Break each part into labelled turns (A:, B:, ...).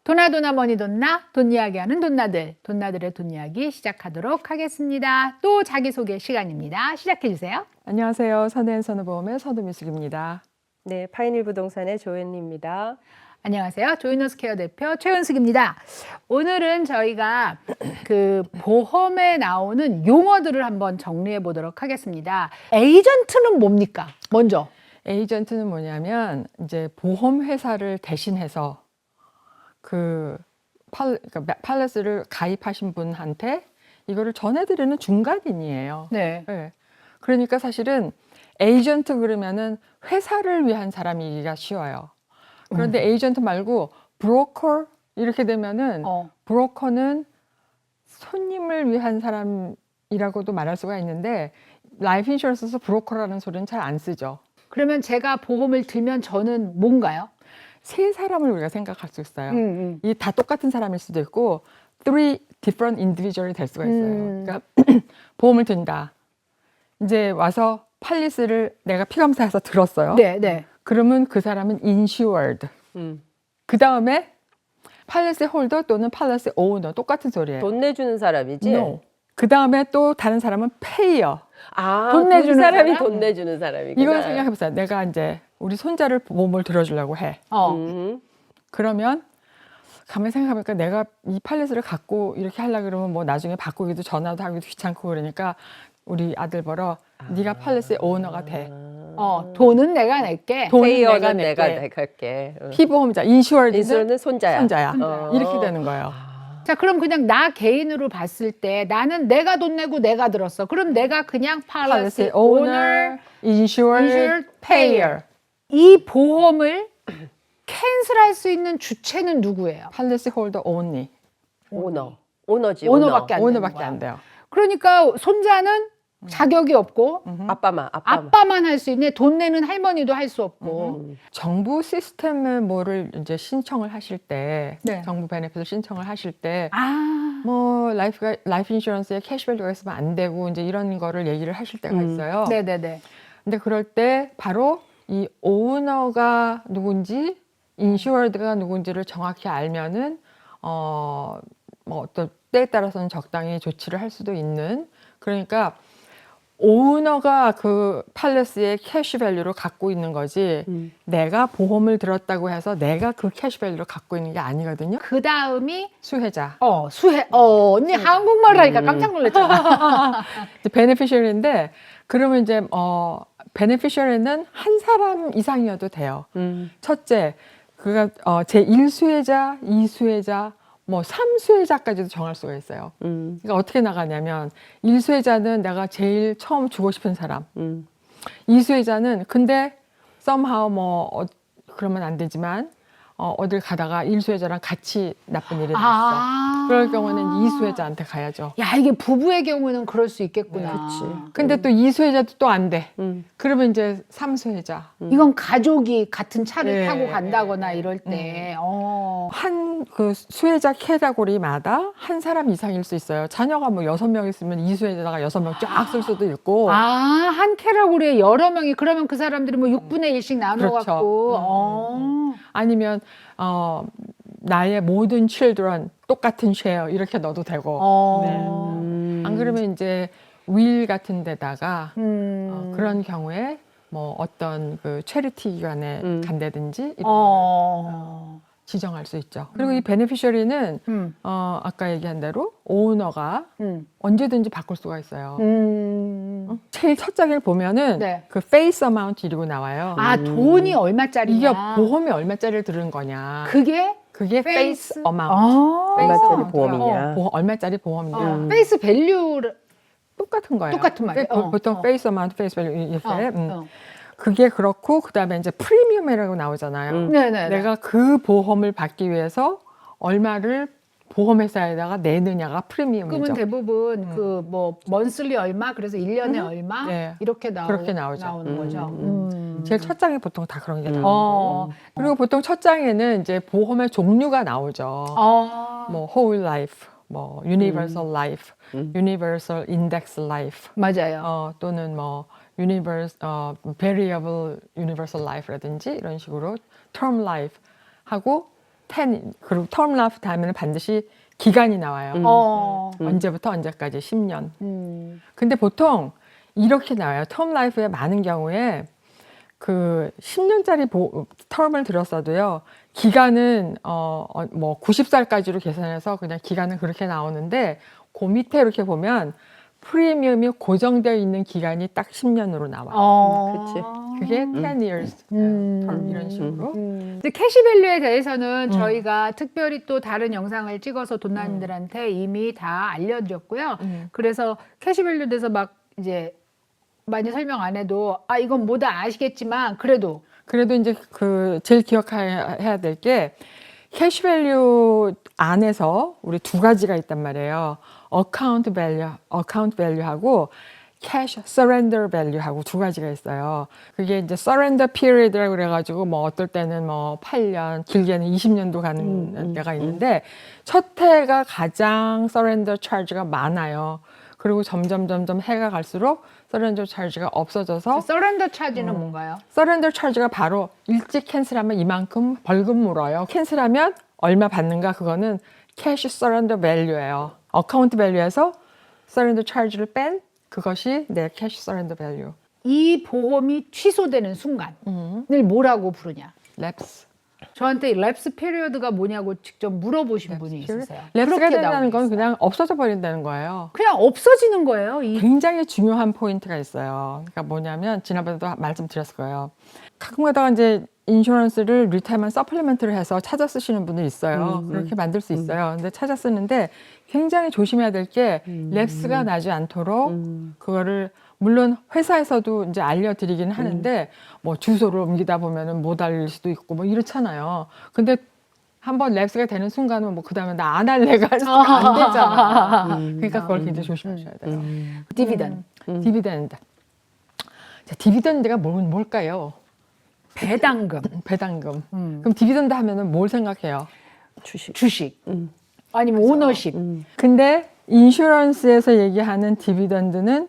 A: 도나도나 머니돈나 돈 이야기하는 돈나들의 돈 이야기 시작하도록 하겠습니다. 또 자기소개 시간입니다. 시작해 주세요.
B: 안녕하세요. 선해앤선후보험의 선우미숙입니다.
C: 네, 파인일 부동산의 조은희입니다.
A: 안녕하세요. 조이너스케어 대표 최은숙입니다. 오늘은 저희가 그 보험에 나오는 용어들을 한번 정리해 보도록 하겠습니다. 에이전트는 뭡니까? 먼저.
B: 에이전트는 뭐냐면 이제 보험회사를 대신해서 그러니까 팔리스를 가입하신 분한테 이거를 전해드리는 중간인이에요.
A: 네.
B: 네. 그러니까 사실은 에이전트 그러면은 회사를 위한 사람이기가 쉬워요. 그런데 에이전트 말고 브로커 이렇게 되면은 브로커는 손님을 위한 사람이라고도 말할 수가 있는데 라이프 인슈런스에서 브로커라는 소리는 잘 안 쓰죠.
A: 그러면 제가 보험을 들면 저는 뭔가요?
B: 세 사람을 우리가 생각할 수 있어요. 이 다 똑같은 사람일 수도 있고 three different individual이 될 수가 있어요. 그러니까 보험을 든다. 이제 와서 팔리스를 내가 피검사해서 들었어요.
A: 네, 네.
B: 그러면 그 사람은 insured. 그 다음에 팔리스 홀더 또는 팔리스 오너 똑같은 소리예요.
C: 돈 내주는 사람이지?
B: No. 그 다음에 또 다른 사람은 payer.
C: 아,
A: 돈 내주는
C: 사람이
A: 사람?
C: 돈 내주는 사람이구나.
B: 이걸 생각해보세요. 내가 이제 우리 손자를 보험을 들어주려고 해. 그러면 가만히 생각해보니까 내가 이 팔리스를 갖고 이렇게 하려고 그러면 뭐 나중에 바꾸기도 전화도 하기도 귀찮고 그러니까 우리 아들 보러 네가 팔리스의 오너가 돼.
A: 돈은 내가 낼게.
B: 돈은
C: 페이어는
B: 내가
C: 내가
B: 낼게.
C: 할게.
B: 피보험자, 인슈어드는
C: 인수는 손자야.
B: 손자야.
C: 어.
B: 이렇게 되는 거예요.
A: 자, 그럼 그냥 나 개인으로 봤을 때 나는 내가 돈 내고 내가 들었어. 그럼 내가 그냥
B: 팔리시
A: policy
B: 오너,
A: owner,
B: 인슈어드,
A: insured
B: 페이어.
A: 이 보험을 캔슬할 수 있는 주체는 누구예요?
B: 팔리시 홀더 only.
C: 오너지.
A: 오너밖에 안 되는
B: 오너밖에
A: 거야.
B: 안 돼요.
A: 그러니까 손자는 자격이 없고
C: 아빠만.
A: 아빠만 할 수 있네. 돈 내는 할머니도 할 수 없고.
B: 정부 시스템에 뭐를 이제 신청을 하실 때,
A: 네.
B: 정부 베네핏을 신청을 하실 때,
A: 아,
B: 뭐 라이프 인슈런스에 캐시밸류가 있으면 안 되고 이제 이런 거를 얘기를 하실 때가 있어요.
A: 네네네.
B: 근데 그럴 때 바로 이 오너가 누군지, 인슈어드가 누군지를 정확히 알면은 뭐 어떤 때에 따라서는 적당히 조치를 할 수도 있는. 그러니까 오너가 그 팔리스의 캐시밸류를 갖고 있는 거지 내가 보험을 들었다고 해서 내가 그 캐시밸류를 갖고 있는 게 아니거든요.
A: 그 다음이
B: 수혜자.
A: 언니 한국말 하니까 깜짝 놀랐잖아.
B: 베네피셔리인데 그러면 이제 베네피셔리는 한 사람 이상이어도 돼요. 첫째, 그가 제 1수혜자, 2수혜자, 뭐 3수혜자까지도 정할 수가 있어요. 그러니까 어떻게 나가냐면 1수혜자는 내가 제일 처음 주고 싶은 사람. 2수혜자는 근데 somehow 뭐 그러면 안 되지만 어딜 가다가 1수혜자랑 같이 나쁜 일이 났어. 그럴 경우는 2수혜자한테 가야죠.
A: 야, 이게 부부의 경우는 그럴 수 있겠구나.
C: 그치.
B: 근데 또 2수혜자도 또 안 돼. 그러면 이제 3수혜자.
A: 이건 가족이 같은 차를
B: 네,
A: 타고 간다거나 이럴 때.
B: 한 그 수혜자 캐다고리마다 한 사람 이상일 수 있어요. 자녀가 뭐 6명 있으면 2수혜자가 6명 쫙 쓸 수도 있고.
A: 한 캐러고리에 여러 명이 그러면 그 사람들이 뭐 6분의 1씩 나눠갖고.
B: 아니면 나의 모든 children 똑같은 쉐어 이렇게 넣어도 되고. 안 그러면 이제 윌 같은 데다가 그런 경우에 뭐 어떤 그 체리티 기관에 간다든지 이런 지정할 수 있죠. 그리고 이 베네피셔리는 아까 얘기한 대로 오너가 언제든지 바꿀 수가 있어요. 제일 첫 장을 보면은
A: 네.
B: 그 face amount 이러고 나와요.
A: 돈이 얼마짜리냐.
B: 이게 보험이 얼마짜리를 들은 거냐.
A: 그게
B: 그게
A: 페이스?
B: face amount.
C: 얼마짜리 보험이냐.
B: 얼마짜리 보험이냐.
A: 페이스 밸류를
B: 똑같은 거예요.
A: 똑같은 말이에요.
B: 보통 face amount, face value 이렇게.
A: 어.
B: 그게 그렇고 그다음에 이제 프리미엄이라고 나오잖아요.
A: 네네.
B: 내가 그 보험을 받기 위해서 얼마를 보험회사에다가 내느냐가 프리미엄이죠.
A: 그러면 대부분 그 뭐 먼슬리 얼마 그래서 1년에 얼마
B: 네.
A: 이렇게
B: 그렇게 나오죠.
A: 나오는 거죠.
B: 제일 첫 장에 보통 다 그런 게 나오고 그리고 보통 첫 장에는 이제 보험의 종류가 나오죠. 뭐 whole life, 뭐 universal life, universal index life,
A: 맞아요.
B: 또는 뭐 variable universal life라든지 이런 식으로 term life 하고 10 그리고 term life 다음에는 반드시 기간이 나와요. 언제부터 언제까지 10년. 근데 보통 이렇게 나와요. term life의 많은 경우에 그 10년짜리 term을 들었어도요. 기간은 뭐 90살까지로 계산해서 그냥 기간은 그렇게 나오는데 그 밑에 이렇게 보면 프리미엄이 고정되어 있는 기간이 딱 10년으로 나와요.
C: 그치.
B: 그게 10 years term 이런 식으로.
A: 근데 캐시밸류에 대해서는 저희가 특별히 또 다른 영상을 찍어서 돈나님들한테 이미 다 알려드렸고요. 그래서 캐시밸류에 대해서 막 이제 많이 설명 안 해도 아 이건 뭐다 아시겠지만 그래도
B: 이제 그 제일 기억해야 될 게 캐시밸류 안에서 우리 두 가지가 있단 말이에요. 어카운트 밸류하고 캐시 서렌더 밸류하고 두 가지가 있어요. 그게 이제 서렌더 피리드라고 그래가지고 뭐 어떨 때는 뭐 8년, 길게는 20년도 가는 때가 있는데 첫 해가 가장 서렌더 차지가 많아요. 그리고 점점 해가 갈수록 서렌더 차지가 없어져서
A: 서렌더 차지는 뭔가요?
B: 서렌더 차지가 바로 일찍 캔슬하면 이만큼 벌금 물어요. 캔슬하면 얼마 받는가 그거는 캐시 서렌더 밸류예요. 어카운트 밸류에서 서렌더 차지를 뺀 그것이 내 캐시 서렌더 밸류.
A: 이 보험이 취소되는 순간을 뭐라고 부르냐?
B: 랩스.
A: 저한테 랩스 피리어드가 뭐냐고 직접 물어보신 분이 있으세요.
B: 랩스가
A: 그렇게
B: 된다는
A: 나와
B: 건
A: 있어요.
B: 그냥 없어져 버린다는 거예요.
A: 그냥 없어지는 거예요.
B: 굉장히 중요한 포인트가 있어요. 그러니까 뭐냐면 지난번에도 말씀드렸을 거예요. 가끔가다가 이제 인슈런스를 리타이먼트 서플리멘트를 해서 찾아 쓰시는 분들 있어요. 그렇게 만들 수 있어요. 근데 찾아 쓰는데 굉장히 조심해야 될 게 랩스가 나지 않도록 그거를 물론 회사에서도 이제 알려드리긴 하는데 뭐 주소를 옮기다 보면은 못 알릴 수도 있고 뭐 이렇잖아요. 근데 한번 랩스가 되는 순간은 뭐 그다음에 나 안 할래가 할 수가 안 되잖아. 그러니까 그걸 굉장히 조심하셔야 돼요. 디비덴드. 자, 디비덴드가 뭘까요?
A: 배당금,
B: 배당금. 그럼 디비덴드 하면은 뭘 생각해요?
A: 주식, 아니면 오너십.
B: 근데 인슈런스에서 얘기하는 디비덴드는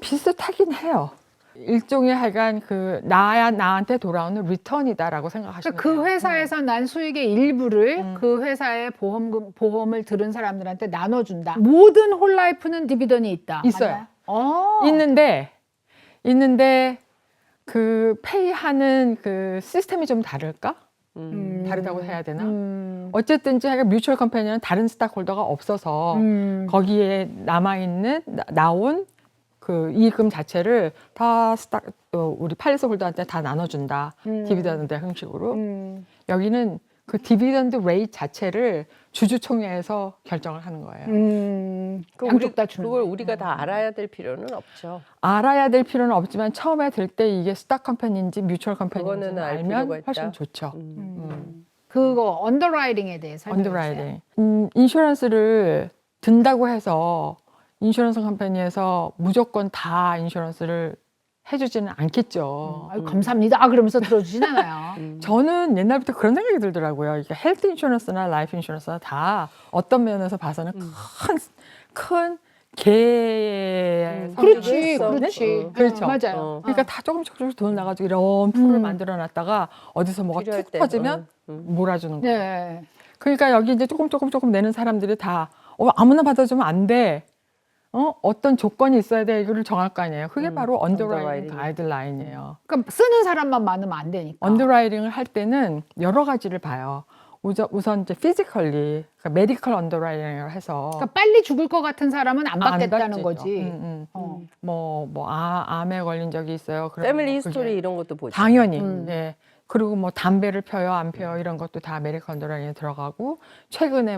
B: 비슷하긴 해요. 일종의 하여간 그 나한테 돌아오는 리턴이다라고 생각하시면
A: 그러니까 그
B: 돼요.
A: 회사에서 난 수익의 일부를 그 회사의 보험을 들은 사람들한테 나눠준다. 모든 홀라이프는 디비던이 있다.
B: 있어요.
A: 맞나요?
B: 있는데 그 페이하는 그 시스템이 좀 다를까? 다르다고 해야 되나? 어쨌든지 뮤추얼 컴퍼니는 다른 스탁홀더가 없어서 거기에 나온 그 이익금 자체를 다 우리 팔리스 홀더한테 다 나눠준다. 디비던드 형식으로. 여기는 그 디비던드 레이트 자체를 주주총회에서 결정을 하는 거예요.
A: 양쪽 다 주는
C: 그걸
A: 거예요.
C: 우리가 다 알아야 될 필요는 없죠.
B: 알아야 될 필요는 없지만 처음에 들 때 이게 스탁 컴퍼니인지 뮤추얼 컴퍼니인지
C: 그거는 알 필요가
B: 알면
C: 있다.
B: 훨씬 좋죠.
A: 그거 언더라이팅에 대해 설명해 주세요.
B: 언더라이팅. 인슈런스를 든다고 해서 인슈런스 컴퍼니에서 무조건 다 인슈런스를 해주지는 않겠죠.
A: 아유, 감사합니다. 그러면서 들어주진 않아요.
B: 저는 옛날부터 그런 생각이 들더라고요. 이게 헬스 인슈런스나 라이프 인슈런스나 다 어떤 면에서 봐서는 큰 개의
A: 그렇지,
C: 있어.
A: 그렇지.
B: 그렇죠.
A: 맞아요.
B: 그러니까 다 조금씩 돈 나가지고 이런 풀을 만들어 놨다가 어디서 뭐가
C: 필요할
B: 툭
C: 때,
B: 터지면 몰아주는 거예요.
A: 네.
B: 그러니까 여기 이제 조금 내는 사람들이 다 아무나 받아주면 안 돼. 어떤 조건이 있어야 돼. 이거를 정할 거 아니에요. 그게 바로 언더라이팅
C: 언더라이팅.
B: 가이드라인이에요.
A: 그러니까 쓰는 사람만 많으면 안 되니까.
B: 언더라이팅을 할 때는 여러 가지를 봐요. 우선 이제 피지컬리, 그러니까 메디컬 언더라이팅을 해서
A: 그러니까 빨리 죽을 것 같은 사람은 안 받겠다는
B: 받지죠.
A: 거지.
B: 암에 걸린 적이 있어요. 그러면
C: 패밀리
B: 뭐
C: 히스토리
B: 그게
C: 이런 것도 보죠.
B: 당연히. 예. 그리고 뭐 담배를 펴요, 안 펴요 이런 것도 다 메디컬 언더라이팅에 들어가고 최근에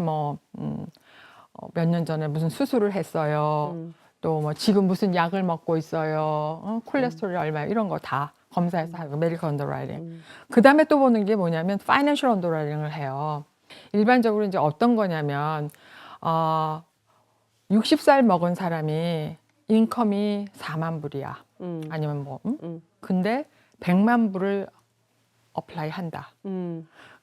B: 몇 년 전에 무슨 수술을 했어요. 또 뭐 지금 무슨 약을 먹고 있어요. 콜레스테롤이 얼마 이런 거 다 검사해서 하고 메디컬 언더라이팅. 그다음에 또 보는 게 뭐냐면 파이낸셜 언더라이팅을 해요. 일반적으로 이제 어떤 거냐면 60살 먹은 사람이 인컴이 4만 불이야. 아니면 근데 100만 불을 어플라이 한다.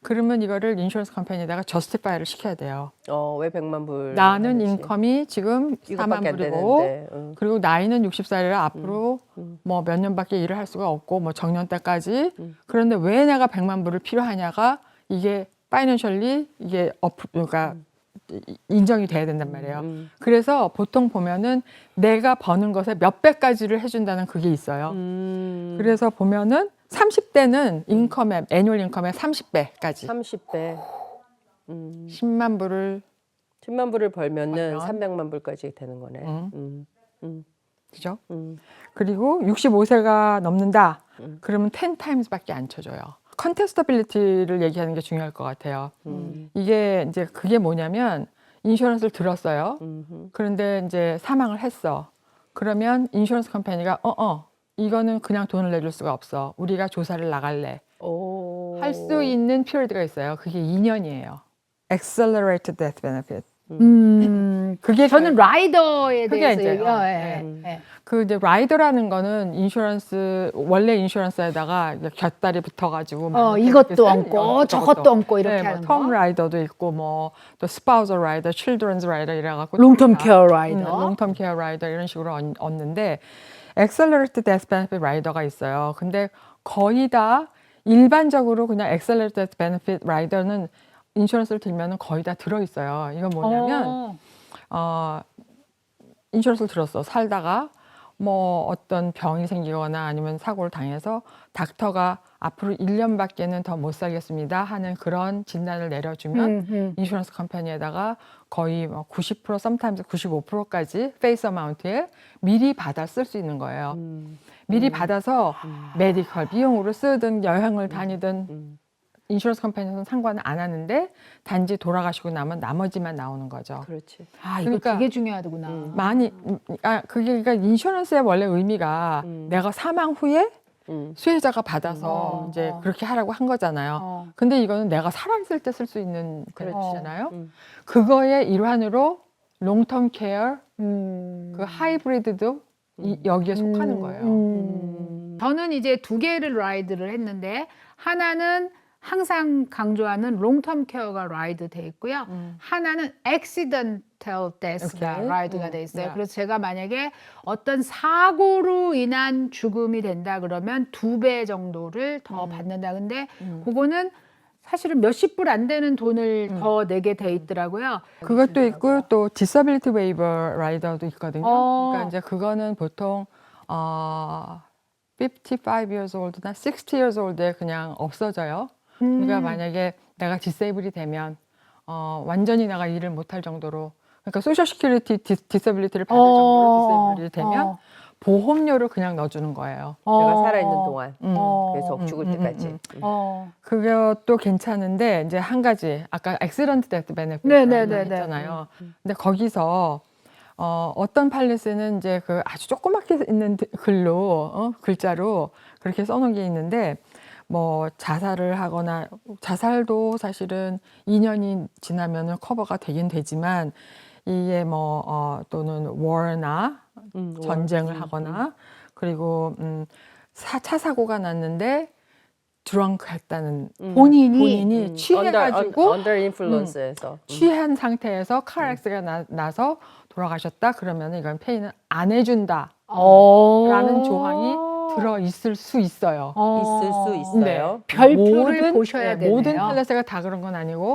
B: 그러면 이거를 인슈런스 컴퍼니에다가 저스티파이를 시켜야 돼요.
C: 왜 100만 불?
B: 나는
C: 하는지.
B: 인컴이 지금 4만
C: 이것밖에 안
B: 불이고
C: 되는데.
B: 그리고 나이는 60살이라 앞으로 뭐 몇 년밖에 일을 할 수가 없고 뭐 정년 때까지 그런데 왜 내가 100만 불을 필요하냐가 이게 파이낸셜리 이게 그러니까 인정이 돼야 된단 말이에요. 그래서 보통 보면은 내가 버는 것의 몇 배까지를 해준다는 그게 있어요. 그래서 보면은 30대는 인컴의 애뉴얼 인컴의 30배까지
C: 30배.
B: 10만 불을
C: 10만 불을 벌면은
B: 벌면.
C: 300만 불까지 되는 거네.
B: 그죠?
C: 음.
B: 그리고 65세가 넘는다.
C: 음.
B: 그러면 10 times밖에 안 쳐줘요. 컨테스터빌리티를 얘기하는 게 중요할 것 같아요. 이게 이제 그게 뭐냐면 인슈런스를 들었어요. 그런데 이제 사망을 했어. 그러면 인슈런스 컴퍼니가 이거는 그냥 돈을 내줄 수가 없어. 우리가 조사를 나갈래.
C: 오.
B: 할 수 있는 피리드가 있어요. 그게 2년이에요. Accelerated Death Benefit. 그게
A: 저는 라이더에
B: 그게
A: 대해서
B: 이제,
A: 얘기해요.
C: 네.
A: 예.
B: 그 이제 라이더라는 거는 인슈런스 원래 인슈런스에다가 이제 곁다리 붙어가지고 막
A: 이것도
B: 이렇게
A: 얹고 저것도 얹고 이렇게 하는
B: 텀
A: 거.
B: 라이더도 있고 뭐 또 스파우저 라이더, 칠드런스 라이더 이래갖고
A: 롱텀 케어 라이더.
B: 롱텀 케어 라이더 이런 식으로 얻는데 엑셀러레이트 데스 베네핏 라이더가 있어요. 근데 거의 다 일반적으로 그냥 엑셀러레이트 데스 베네핏 라이더는 인슈런스를 들면은 거의 다 들어 있어요. 이건 뭐냐면 인슈런스를 들었어. 살다가 뭐 어떤 병이 생기거나 아니면 사고를 당해서 닥터가 앞으로 1년밖에는 더 못 살겠습니다 하는 그런 진단을 내려주면 인슈런스 컴퍼니에다가 거의 뭐 90% sometimes 95%까지 페이스 어마운트에 미리 받아 쓸 수 있는 거예요. 미리 받아서 메디컬 비용으로 쓰든 여행을 다니든 인슈런스 컴퍼니에서는 상관을 안 하는데 단지 돌아가시고 나면 나머지만 나오는 거죠.
C: 그렇지.
A: 아, 이거
B: 그러니까
A: 되게 중요하구나.
B: 많이 그게 그러니까 인슈런스의 원래 의미가 내가 사망 후에 수혜자가 받아서 이제 그렇게 하라고 한 거잖아요. 근데 이거는 내가 살아있을 때 쓸 수 있는 베네핏이잖아요. 그거의 일환으로 롱텀 케어, 그 하이브리드도 여기에 속하는 거예요.
A: 저는 이제 두 개를 라이드를 했는데 하나는 항상 강조하는 롱텀 케어가 라이드 돼 있고요. 하나는 accidental death가
B: 오케이.
A: 라이드가 돼 있어요.
B: 네.
A: 그래서 제가 만약에 어떤 사고로 인한 죽음이 된다 그러면 2배 정도를 더 받는다. 근데 그거는 사실은 몇십 불 안 되는 돈을 더 내게 돼 있더라고요.
B: 그것도 있고 또 디서빌리티 웨이버 라이더도 있거든요. 그러니까 이제 그거는 보통 55 years old나 60 years old에 그냥 없어져요. 그러니까 만약에 내가 디세이블이 되면 완전히 내가 일을 못할 정도로 그러니까 소셜 시큐리티 디서빌리티를 받을 정도로 디세이블이 되면 보험료를 그냥 넣어주는 거예요.
C: 내가 살아있는 동안.
B: 음.
C: 계속 죽을 때까지.
B: 그것도 괜찮은데 이제 한 가지 아까 액시던트 데스 베네핏
A: 네네네네.
B: 했잖아요. 근데 거기서 어떤 팔리스는 이제 그 아주 조그맣게 있는 글로 글자로 그렇게 써놓은 게 있는데 뭐 자살을 하거나 자살도 사실은 2년이 지나면은 커버가 되긴 되지만 이게 뭐 또는 war나 전쟁을 하거나 그리고 차 사고가 났는데 드렁크 했다는 본인이 취해가지고
C: under influence에서.
B: 취한 상태에서 car accident가 나서 돌아가셨다 그러면 이건 페이는 안 해준다 라는 조항이 들어 있을 수 있어요.
C: 있을 수 있어요.
A: 별표를 보셔야 되네요.
B: 모든 팔레스가 다 그런 건 아니고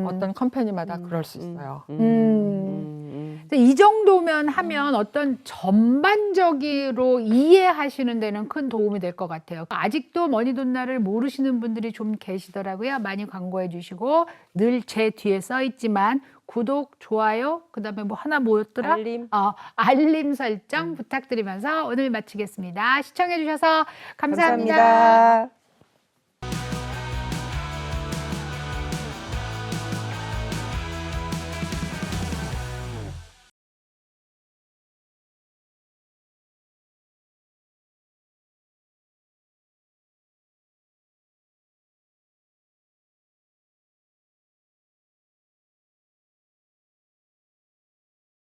B: 어떤 컴퍼니마다 그럴 수 있어요.
A: 근데 이 정도면 하면 어떤 전반적으로 이해하시는 데는 큰 도움이 될 것 같아요. 아직도 머니돈나를 모르시는 분들이 좀 계시더라고요. 많이 광고해 주시고 늘 제 뒤에 써 있지만 구독, 좋아요, 그다음에 뭐 하나 뭐였더라? 알림 설정 부탁드리면서 오늘 마치겠습니다. 시청해 주셔서 감사합니다.
C: 감사합니다.